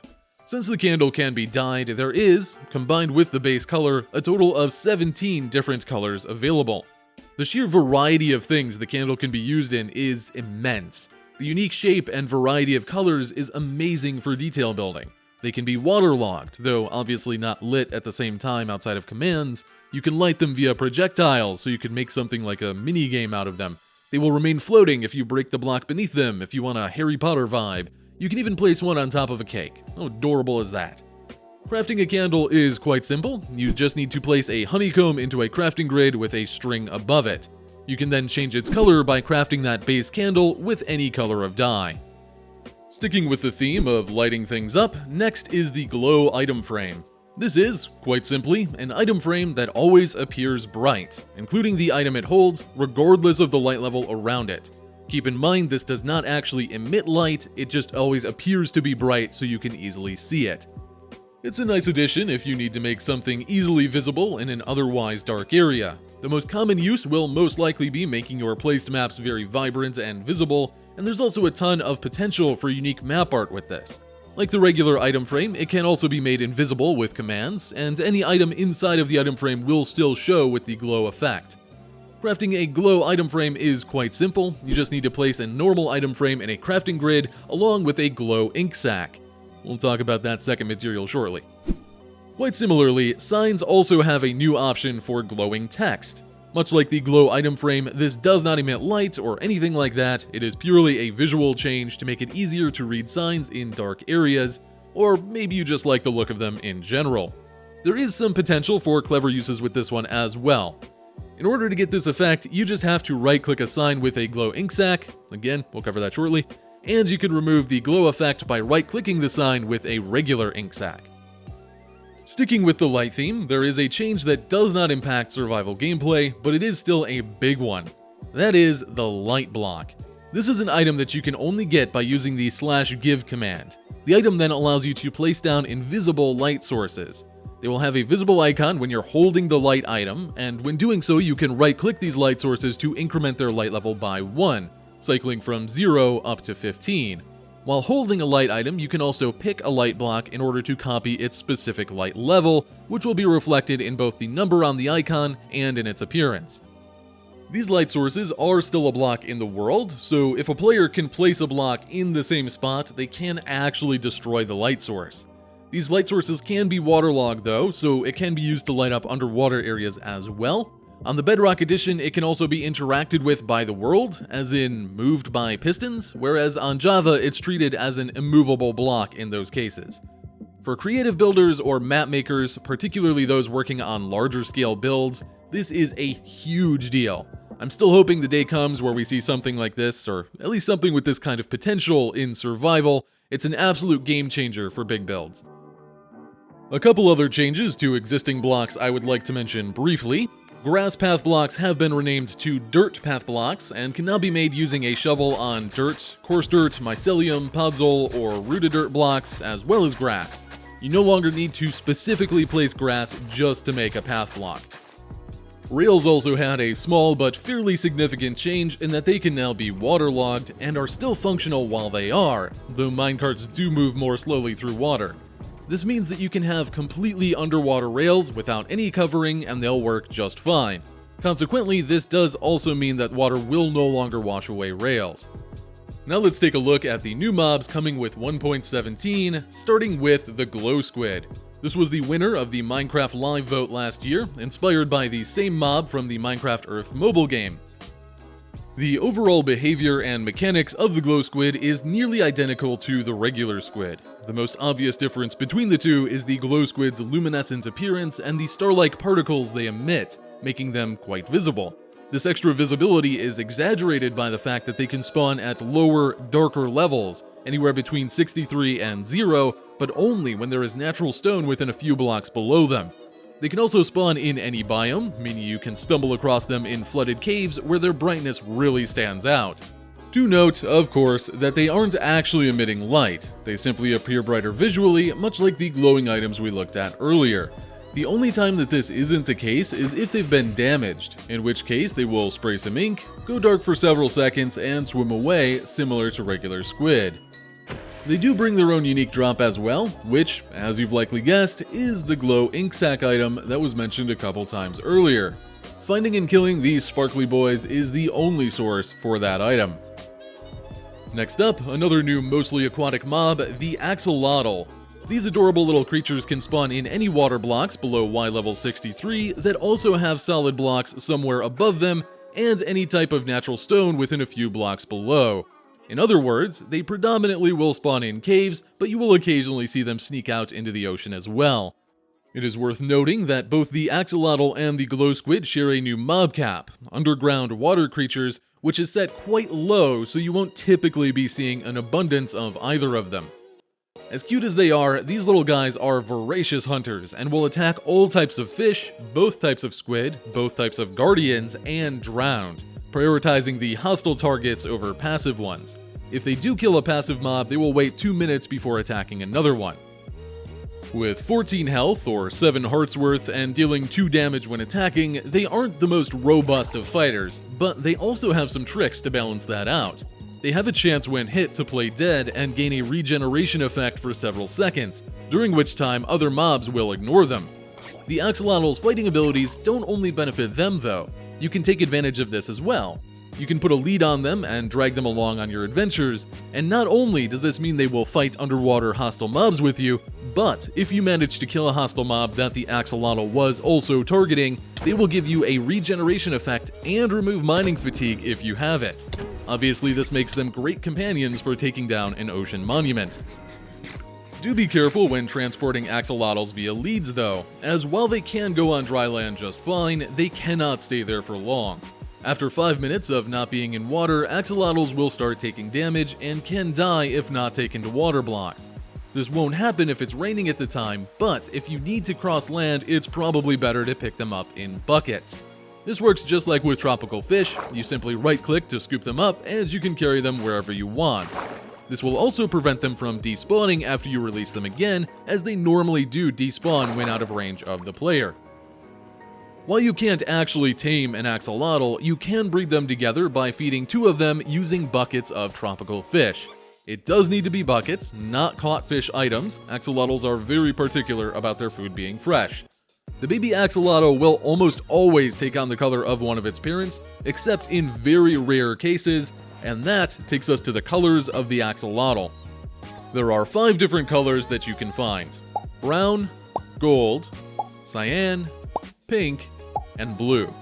Since the candle can be dyed, there is, combined with the base color, a total of 17 different colors available. The sheer variety of things the candle can be used in is immense. The unique shape and variety of colors is amazing for detail building. They can be waterlogged, though obviously not lit at the same time outside of commands. You can light them via projectiles, so you can make something like a mini-game out of them. They will remain floating if you break the block beneath them, if you want a Harry Potter vibe. You can even place one on top of a cake. How adorable is that? Crafting a candle is quite simple. You just need to place a honeycomb into a crafting grid with a string above it. You can then change its color by crafting that base candle with any color of dye. Sticking with the theme of lighting things up, next is the glow item frame. This is, quite simply, an item frame that always appears bright, including the item it holds, regardless of the light level around it. Keep in mind this does not actually emit light, it just always appears to be bright so you can easily see it. It's a nice addition if you need to make something easily visible in an otherwise dark area. The most common use will most likely be making your placed maps very vibrant and visible, and there's also a ton of potential for unique map art with this. Like the regular item frame, it can also be made invisible with commands, and any item inside of the item frame will still show with the glow effect. Crafting a glow item frame is quite simple. You just need to place a normal item frame in a crafting grid along with a glow ink sac. We'll talk about that second material shortly. Quite similarly, signs also have a new option for glowing text. Much like the glow item frame, this does not emit light or anything like that. It is purely a visual change to make it easier to read signs in dark areas, or maybe you just like the look of them in general. There is some potential for clever uses with this one as well. In order to get this effect, you just have to right-click a sign with a glow ink sac, again, we'll cover that shortly, and you can remove the glow effect by right-clicking the sign with a regular ink sac. Sticking with the light theme, there is a change that does not impact survival gameplay, but it is still a big one. That is the light block. This is an item that you can only get by using the /give command. The item then allows you to place down invisible light sources. They will have a visible icon when you're holding the light item, and when doing so you can right-click these light sources to increment their light level by 1, cycling from 0 up to 15. While holding a light item, you can also pick a light block in order to copy its specific light level, which will be reflected in both the number on the icon and in its appearance. These light sources are still a block in the world, so if a player can place a block in the same spot, they can actually destroy the light source. These light sources can be waterlogged though, so it can be used to light up underwater areas as well. On the Bedrock Edition, it can also be interacted with by the world, as in moved by pistons, whereas on Java, it's treated as an immovable block in those cases. For creative builders or map makers, particularly those working on larger scale builds, This is a huge deal. I'm still hoping the day comes where we see something like this, or at least something with this kind of potential in survival. It's an absolute game changer for big builds. A couple other changes to existing blocks I would like to mention briefly. Grass path blocks have been renamed to dirt path blocks and can now be made using a shovel on dirt, coarse dirt, mycelium, podzol, or rooted dirt blocks, as well as grass. You no longer need to specifically place grass just to make a path block. Rails also had a small but fairly significant change in that they can now be waterlogged and are still functional while they are, though minecarts do move more slowly through water. This means that you can have completely underwater rails without any covering and they'll work just fine. Consequently, this does also mean that water will no longer wash away rails. Now let's take a look at the new mobs coming with 1.17, starting with the Glow Squid. This was the winner of the Minecraft Live vote last year, inspired by the same mob from the Minecraft Earth mobile game. The overall behavior and mechanics of the Glow Squid is nearly identical to the regular squid. The most obvious difference between the two is the Glow Squid's luminescent appearance and the star-like particles they emit, making them quite visible. This extra visibility is exaggerated by the fact that they can spawn at lower, darker levels, anywhere between 63 and 0, but only when there is natural stone within a few blocks below them. They can also spawn in any biome, meaning you can stumble across them in flooded caves where their brightness really stands out. Do note, of course, that they aren't actually emitting light. They simply appear brighter visually, much like the glowing items we looked at earlier. The only time that this isn't the case is if they've been damaged, in which case they will spray some ink, go dark for several seconds, and swim away, similar to regular squid. They do bring their own unique drop as well, which, as you've likely guessed, is the glow ink sac item that was mentioned a couple times earlier. Finding and killing these sparkly boys is the only source for that item. Next up, another new mostly aquatic mob, the Axolotl. These adorable little creatures can spawn in any water blocks below Y level 63 that also have solid blocks somewhere above them and any type of natural stone within a few blocks below. In other words, they predominantly will spawn in caves, but you will occasionally see them sneak out into the ocean as well. It is worth noting that both the Axolotl and the Glow Squid share a new mob cap, underground water creatures, which is set quite low so you won't typically be seeing an abundance of either of them. As cute as they are, these little guys are voracious hunters and will attack all types of fish, both types of squid, both types of guardians, and drowned, prioritizing the hostile targets over passive ones. If they do kill a passive mob, they will wait 2 minutes before attacking another one. With 14 health, or 7 hearts worth, and dealing 2 damage when attacking, they aren't the most robust of fighters, but they also have some tricks to balance that out. They have a chance when hit to play dead and gain a regeneration effect for several seconds, during which time other mobs will ignore them. The Axolotl's fighting abilities don't only benefit them though, you can take advantage of this as well. You can put a lead on them and drag them along on your adventures, and not only does this mean they will fight underwater hostile mobs with you, but if you manage to kill a hostile mob that the Axolotl was also targeting, they will give you a regeneration effect and remove mining fatigue if you have it. Obviously, this makes them great companions for taking down an ocean monument. Do be careful when transporting axolotls via leads though, as while they can go on dry land just fine, they cannot stay there for long. After 5 minutes of not being in water, axolotls will start taking damage and can die if not taken to water blocks. This won't happen if it's raining at the time, but if you need to cross land, it's probably better to pick them up in buckets. This works just like with tropical fish, you simply right-click to scoop them up and you can carry them wherever you want. This will also prevent them from despawning after you release them again, as they normally do despawn when out of range of the player. While you can't actually tame an axolotl, you can breed them together by feeding 2 of them using buckets of tropical fish. It does need to be buckets, not caught fish items. Axolotls are very particular about their food being fresh. The baby axolotl will almost always take on the color of one of its parents, except in very rare cases, and that takes us to the colors of the axolotl. There are 5 different colors that you can find: brown, gold, cyan, pink, and blue.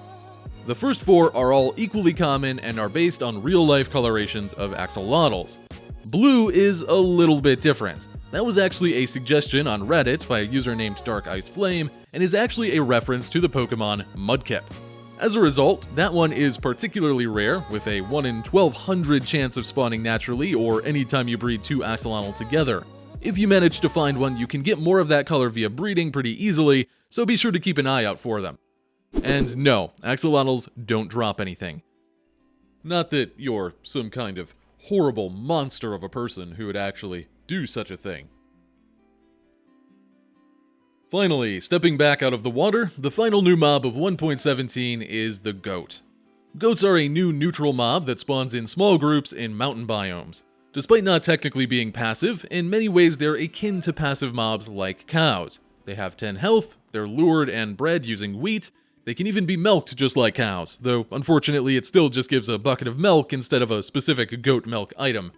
The first 4 are all equally common and are based on real-life colorations of axolotls. Blue is a little bit different. That was actually a suggestion on Reddit by a user named Dark Ice Flame, and is actually a reference to the Pokemon Mudkip. As a result, that one is particularly rare, with a 1 in 1200 chance of spawning naturally or anytime you breed 2 Axolotl together. If you manage to find one, you can get more of that color via breeding pretty easily, so be sure to keep an eye out for them. And no, Axolotls don't drop anything. Not that you're some kind of horrible monster of a person who would actually do such a thing. Finally, stepping back out of the water, the final new mob of 1.17 is the goat. Goats are a new neutral mob that spawns in small groups in mountain biomes. Despite not technically being passive, in many ways they're akin to passive mobs like cows. They have 10 health, they're lured and bred using wheat, they can even be milked just like cows, though unfortunately it still just gives a bucket of milk instead of a specific goat milk item.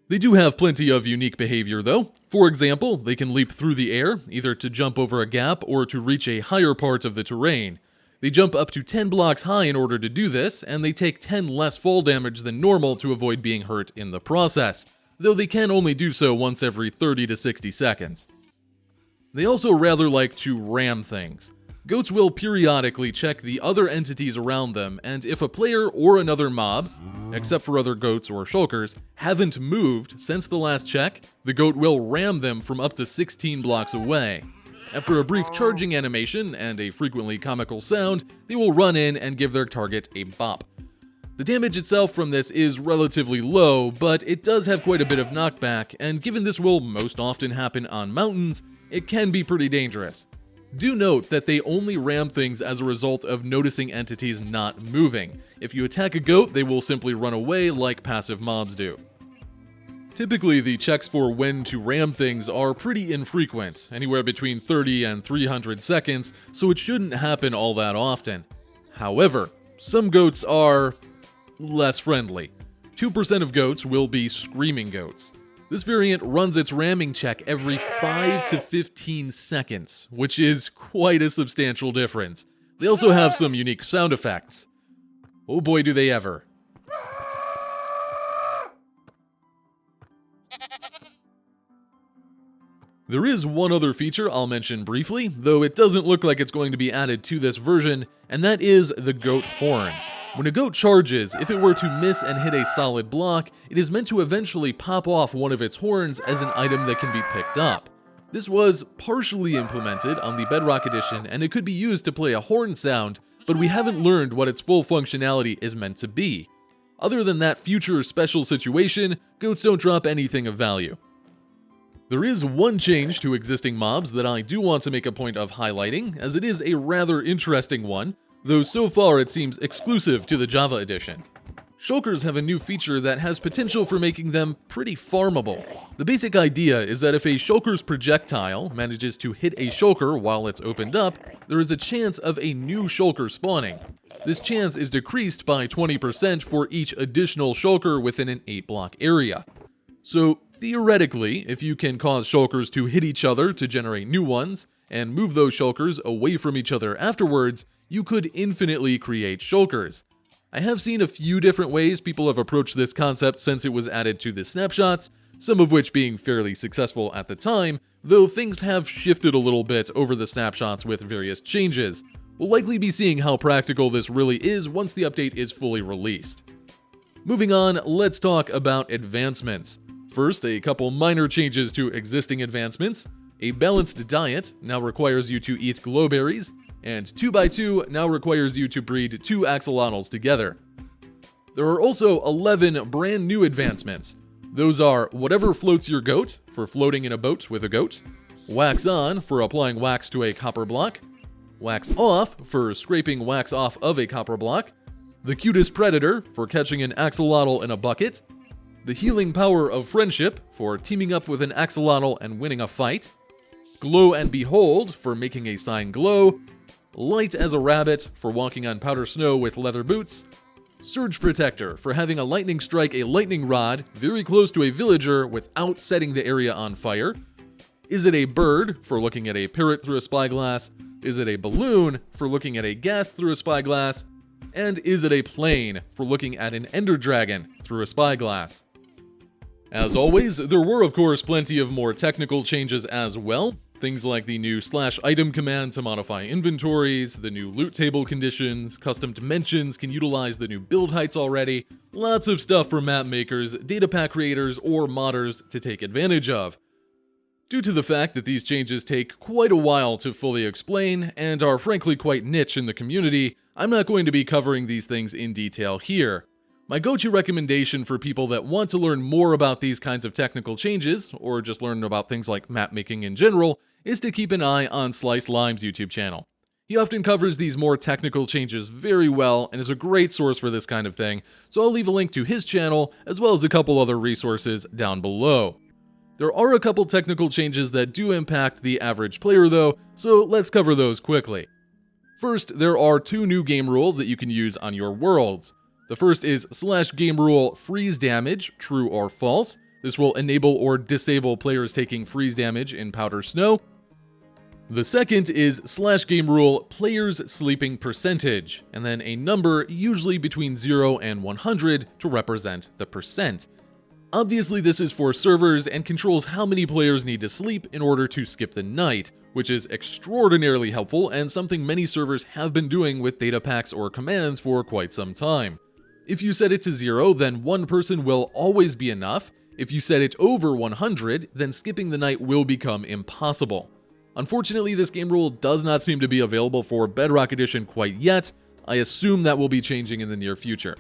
They do have plenty of unique behavior though. For example, they can leap through the air, either to jump over a gap or to reach a higher part of the terrain. They jump up to 10 blocks high in order to do this, and they take 10 less fall damage than normal to avoid being hurt in the process, though they can only do so once every 30 to 60 seconds. They also rather like to ram things. Goats will periodically check the other entities around them, and if a player or another mob, except for other goats or shulkers, haven't moved since the last check, the goat will ram them from up to 16 blocks away. After a brief charging animation and a frequently comical sound, they will run in and give their target a bop. The damage itself from this is relatively low, but it does have quite a bit of knockback, and given this will most often happen on mountains, it can be pretty dangerous. Do note that they only ram things as a result of noticing entities not moving. If you attack a goat, they will simply run away like passive mobs do. Typically, the checks for when to ram things are pretty infrequent, anywhere between 30 and 300 seconds, so it shouldn't happen all that often. However, some goats are less friendly. 2% of goats will be screaming goats. This variant runs its ramming check every 5 to 15 seconds, which is quite a substantial difference. They also have some unique sound effects. Oh boy, do they ever. There is one other feature I'll mention briefly, though it doesn't look like it's going to be added to this version, and that is the goat horn. When a goat charges, if it were to miss and hit a solid block, it is meant to eventually pop off one of its horns as an item that can be picked up. This was partially implemented on the Bedrock Edition, and it could be used to play a horn sound, but we haven't learned what its full functionality is meant to be. Other than that future special situation, goats don't drop anything of value. There is one change to existing mobs that I do want to make a point of highlighting, as it is a rather interesting one, though so far it seems exclusive to the Java edition. Shulkers have a new feature that has potential for making them pretty farmable. The basic idea is that if a Shulker's projectile manages to hit a Shulker while it's opened up, there is a chance of a new Shulker spawning. This chance is decreased by 20% for each additional Shulker within an 8-block area. So theoretically, if you can cause Shulkers to hit each other to generate new ones, and move those Shulkers away from each other afterwards, you could infinitely create Shulkers. I have seen a few different ways people have approached this concept since it was added to the snapshots, some of which being fairly successful at the time, though things have shifted a little bit over the snapshots with various changes. We'll likely be seeing how practical this really is once the update is fully released. Moving on, let's talk about advancements. First, a couple minor changes to existing advancements. A balanced diet now requires you to eat glowberries, and 2x2 now requires you to breed 2 axolotls together. There are also 11 brand new advancements. Those are Whatever Floats Your Goat, for floating in a boat with a goat, Wax On, for applying wax to a copper block, Wax Off, for scraping wax off of a copper block, The Cutest Predator, for catching an axolotl in a bucket, The Healing Power of Friendship, for teaming up with an axolotl and winning a fight, Glow and Behold, for making a sign glow, Light as a Rabbit, for walking on powder snow with leather boots, Surge Protector, for having a lightning strike a lightning rod very close to a villager without setting the area on fire, Is It a Bird, for looking at a parrot through a spyglass, Is It a Balloon, for looking at a ghast through a spyglass, and Is It a Plane, for looking at an ender dragon through a spyglass. As always, there were of course plenty of more technical changes as well. Things like the new /item command to modify inventories, the new loot table conditions, custom dimensions can utilize the new build heights already, lots of stuff for map makers, data pack creators, or modders to take advantage of. Due to the fact that these changes take quite a while to fully explain, and are frankly quite niche in the community, I'm not going to be covering these things in detail here. My go-to recommendation for people that want to learn more about these kinds of technical changes, or just learn about things like map making in general, is to keep an eye on Sliced Lime's YouTube channel. He often covers these more technical changes very well and is a great source for this kind of thing, so I'll leave a link to his channel as well as a couple other resources down below. There are a couple technical changes that do impact the average player though, so let's cover those quickly. First, there are two new game rules that you can use on your worlds. The first is /gamerule freeze damage, true or false. This will enable or disable players taking freeze damage in powder snow. The second is /gamerule players sleeping percentage, and then a number usually between 0 and 100 to represent the percent. Obviously this is for servers and controls how many players need to sleep in order to skip the night, which is extraordinarily helpful and something many servers have been doing with data packs or commands for quite some time. If you set it to 0, then one person will always be enough. If you set it over 100, then skipping the night will become impossible. Unfortunately, this game rule does not seem to be available for Bedrock Edition quite yet. I assume that will be changing in the near future.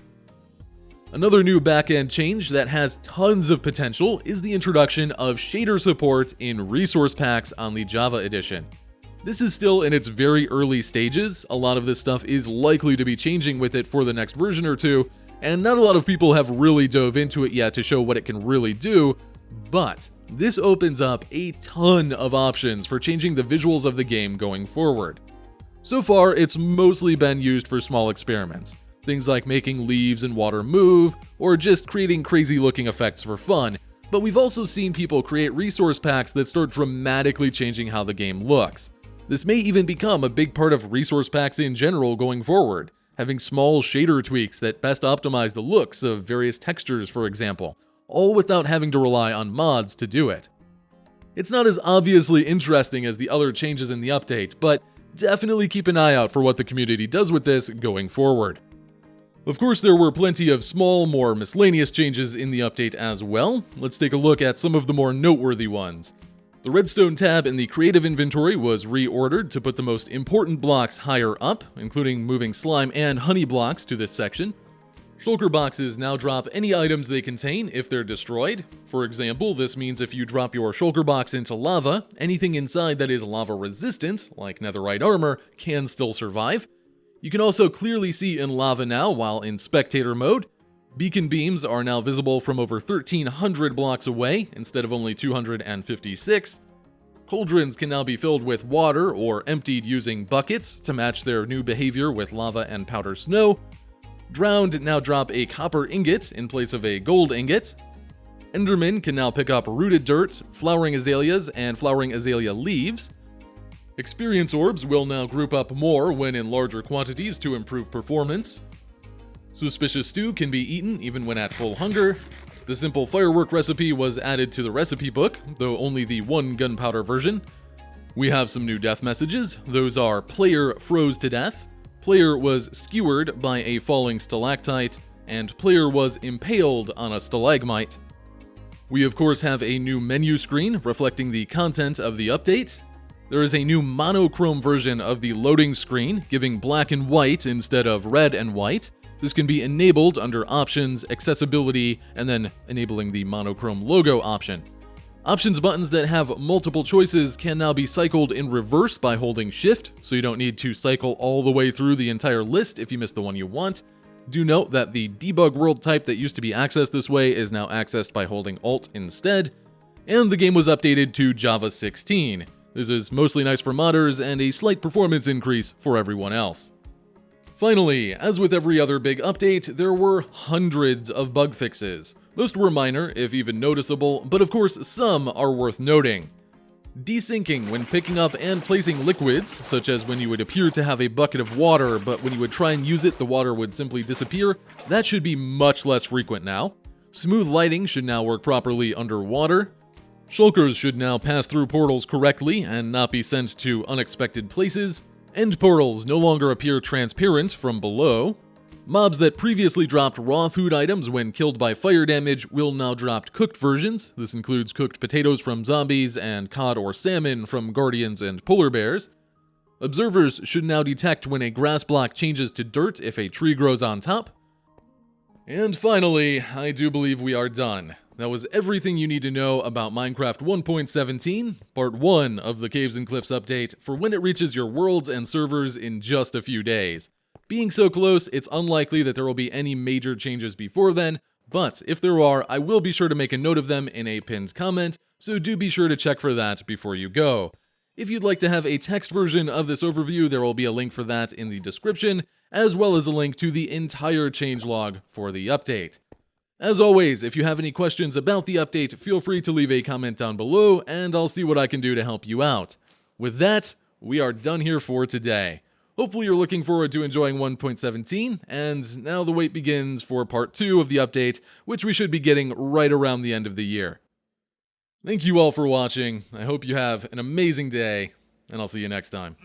Another new backend change that has tons of potential is the introduction of shader support in resource packs on the Java edition. This is still in its very early stages. A lot of this stuff is likely to be changing with it for the next version or two, and not a lot of people have really dove into it yet to show what it can really do, but this opens up a ton of options for changing the visuals of the game going forward. So far, it's mostly been used for small experiments, things like making leaves and water move, or just creating crazy looking effects for fun, but we've also seen people create resource packs that start dramatically changing how the game looks. This may even become a big part of resource packs in general going forward, having small shader tweaks that best optimize the looks of various textures, for example, all without having to rely on mods to do it. It's not as obviously interesting as the other changes in the update, but definitely keep an eye out for what the community does with this going forward. Of course, there were plenty of small, more miscellaneous changes in the update as well. Let's take a look at some of the more noteworthy ones. The redstone tab in the creative inventory was reordered to put the most important blocks higher up, including moving slime and honey blocks to this section. Shulker boxes now drop any items they contain if they're destroyed. For example, this means if you drop your shulker box into lava, anything inside that is lava resistant, like netherite armor, can still survive. You can also clearly see in lava now while in spectator mode. Beacon beams are now visible from over 1,300 blocks away instead of only 256. Cauldrons can now be filled with water or emptied using buckets to match their new behavior with lava and powder snow. Drowned now drop a copper ingot in place of a gold ingot. Endermen can now pick up rooted dirt, flowering azaleas, and flowering azalea leaves. Experience orbs will now group up more when in larger quantities to improve performance. Suspicious stew can be eaten even when at full hunger. The simple firework recipe was added to the recipe book, though only the one gunpowder version. We have some new death messages. Those are player froze to death, player was skewered by a falling stalactite, and player was impaled on a stalagmite. We of course have a new menu screen reflecting the content of the update. There is a new monochrome version of the loading screen, giving black and white instead of red and white. This can be enabled under Options, Accessibility, and then enabling the monochrome logo option. Options buttons that have multiple choices can now be cycled in reverse by holding Shift, so you don't need to cycle all the way through the entire list if you miss the one you want. Do note that the debug world type that used to be accessed this way is now accessed by holding Alt instead. And the game was updated to Java 16. This is mostly nice for modders and a slight performance increase for everyone else. Finally, as with every other big update, there were hundreds of bug fixes. Most were minor, if even noticeable, but of course some are worth noting. Desyncing when picking up and placing liquids, such as when you would appear to have a bucket of water, but when you would try and use it, the water would simply disappear, that should be much less frequent now. Smooth lighting should now work properly underwater. Shulkers should now pass through portals correctly and not be sent to unexpected places. End portals no longer appear transparent from below. Mobs that previously dropped raw food items when killed by fire damage will now drop cooked versions. This includes cooked potatoes from zombies and cod or salmon from guardians and polar bears. Observers should now detect when a grass block changes to dirt if a tree grows on top. And finally, I do believe we are done. That was everything you need to know about Minecraft 1.17, part 1 of the Caves and Cliffs update for when it reaches your worlds and servers in just a few days. Being so close, it's unlikely that there will be any major changes before then, but if there are, I will be sure to make a note of them in a pinned comment, so do be sure to check for that before you go. If you'd like to have a text version of this overview, there will be a link for that in the description, as well as a link to the entire changelog for the update. As always, if you have any questions about the update, feel free to leave a comment down below, and I'll see what I can do to help you out. With that, we are done here for today. Hopefully you're looking forward to enjoying 1.17, and now the wait begins for part 2 of the update, which we should be getting right around the end of the year. Thank you all for watching, I hope you have an amazing day, and I'll see you next time.